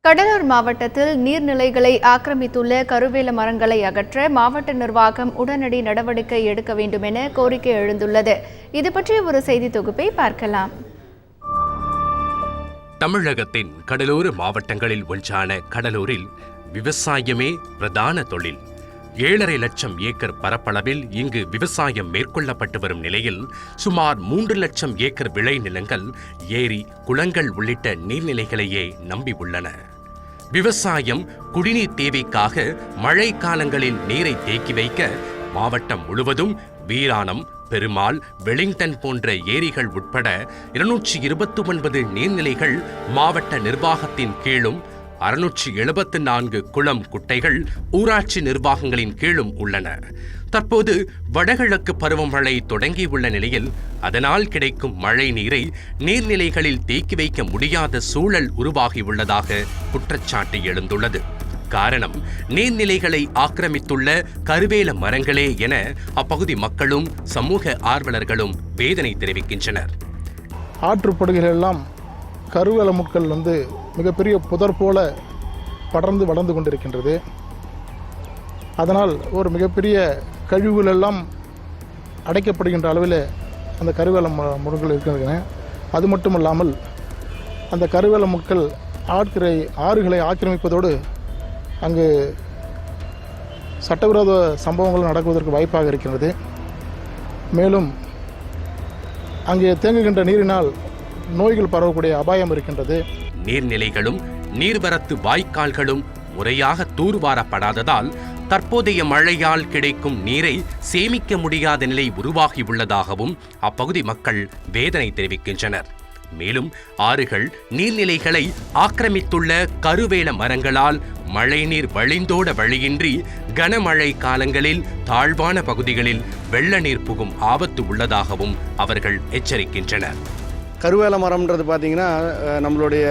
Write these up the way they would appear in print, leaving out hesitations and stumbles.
கடலூர் மாவட்டத்தில் நீர்நிலைகளை ஆக்கிரமித்துள்ள கருவேல மரங்களை அகற்ற மாவட்ட நிர்வாகம் உடனடி நடவடிக்கை எடுக்க வேண்டும் என கோரிக்கை எழுந்துள்ளது. இது பற்றிய ஒரு செய்தி தொகுப்பை பார்க்கலாம். தமிழகத்தின் கடலோர மாவட்டங்களில் ஒன்றான கடலூரில் விவசாயமே பிரதான தொழில். 7.5 லட்சம் ஏக்கர் பரப்பளவில் இங்கு விவசாயம் மேற்கொள்ளப்பட்டு வரும் நிலையில் சுமார் 3 லட்சம் ஏக்கர் விளைநிலங்கள் ஏரி, குளங்கள் உள்ளிட்ட நீர்நிலைகளையே நம்பி உள்ளன. விவசாயம், குடிநீர் தேவைக்காக மழை காலங்களில் நீரை தேக்கி வைக்க மாவட்டம் முழுவதும் வீராணம், பெருமாள், வெலிங்டன் போன்ற ஏரிகள் உட்பட 229 நீர்நிலைகள் மாவட்ட நிர்வாகத்தின் கீழும் 674 குளம், குட்டைகள் ஊராட்சி நிர்வாகங்களின் கீழும் உள்ளன. தற்போது வடகிழக்கு பருவமழை தொடங்கியுள்ள நிலையில் அதனால் கிடைக்கும் மழை நீரை நீர்நிலைகளில் தேக்கி வைக்க முடியாத சூழல் உருவாகியுள்ளதாக குற்றச்சாட்டு எழுந்துள்ளது. காரணம், நீர்நிலைகளை ஆக்கிரமித்துள்ள கருவேல மரங்களே என அப்பகுதி மக்களும் சமூக ஆர்வலர்களும் வேதனை தெரிவிக்கின்றனர். ஆற்றுப்படுகைகள் எல்லாம் கருவேல முட்கள் மிகப்பெரிய புதர் போல படர்ந்து வளர்ந்து கொண்டிருக்கின்றது. அதனால் ஒரு மிகப்பெரிய கழிவுகள் எல்லாம் அடைக்கப்படுகின்ற அளவில் அந்த கருவேல முட்கள் இருக்கின்றன. அது மட்டுமல்லாமல் அந்த கருவேல முட்கள் ஆறுகளை ஆக்கிரமிப்பதோடு அங்கு சட்டவிரோத சம்பவங்கள் நடக்குவதற்கு வாய்ப்பாக இருக்கின்றது. மேலும் அங்கே தேங்குகின்ற நீரினால் நோய்கள் பரவக்கூடிய அபாயம் இருக்கின்றது. நீர்நிலைகளும் நீர்வரத்து வாய்க்கால்களும் முறையாக தூர்வாரப்படாததால் தற்போதைய மழையால் கிடைக்கும் நீரை சேமிக்க முடியாத நிலை உருவாகியுள்ளதாகவும் அப்பகுதி மக்கள் வேதனை தெரிவிக்கின்றனர். மேலும் ஆறுகள், நீர்நிலைகளை ஆக்கிரமித்துள்ள கருவேல மரங்களால் மழைநீர் வழிந்தோட வழியின்றி கனமழை காலங்களில் தாழ்வான பகுதிகளில் வெள்ள நீர் புகும் ஆபத்து உள்ளதாகவும் அவர்கள் எச்சரிக்கின்றனர். கருவேல மரம்ன்றது பார்த்திங்கன்னா நம்மளுடைய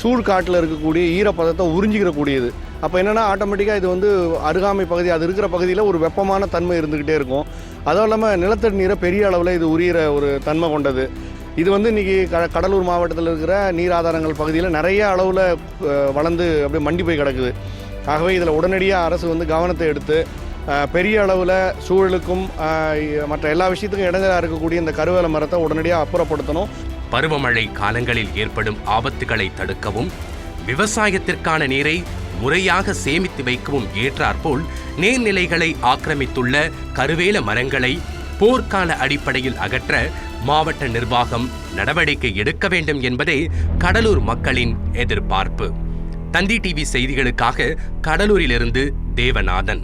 சூழ்காட்டில் இருக்கக்கூடிய ஈரப்பதத்தை உறிஞ்சிக்கிறக்கூடியது. அப்போ என்னென்னா ஆட்டோமேட்டிக்காக இது அருகாமை பகுதி, அது இருக்கிற பகுதியில் ஒரு வெப்பமான தன்மை இருந்துக்கிட்டே இருக்கும். அதுவும் இல்லாமல் நிலத்தடி நீரை பெரிய அளவில் இது உரிகிற ஒரு தன்மை கொண்டது. இது இன்றைக்கி கடலூர் மாவட்டத்தில் இருக்கிற நீர் ஆதாரங்கள் பகுதியில் நிறைய அளவில் வளர்ந்து அப்படியே மண்டி போய் கிடக்குது. ஆகவே இதில் உடனடியாக அரசு கவனத்தை எடுத்து பெரிய அளவில் சூழலுக்கும் மற்ற எல்லா விஷயத்துக்கும் இடைஞ்சலாக இருக்கக்கூடிய இந்த கருவேல மரத்தை உடனடியாக அப்புறப்படுத்தணும். பருவமழை காலங்களில் ஏற்படும் ஆபத்துகளை தடுக்கவும், விவசாயத்திற்கான நீரை முறையாக சேமித்து வைக்கவும் ஏற்றாற்போல் நீர்நிலைகளை ஆக்கிரமித்துள்ள கருவேல மரங்களை போர்க்கால அடிப்படையில் அகற்ற மாவட்ட நிர்வாகம் நடவடிக்கை எடுக்க வேண்டும் என்பதே கடலூர் மக்களின் எதிர்பார்ப்பு. தந்தி டிவி செய்திகளுக்காக கடலூரிலிருந்து தேவநாதன்.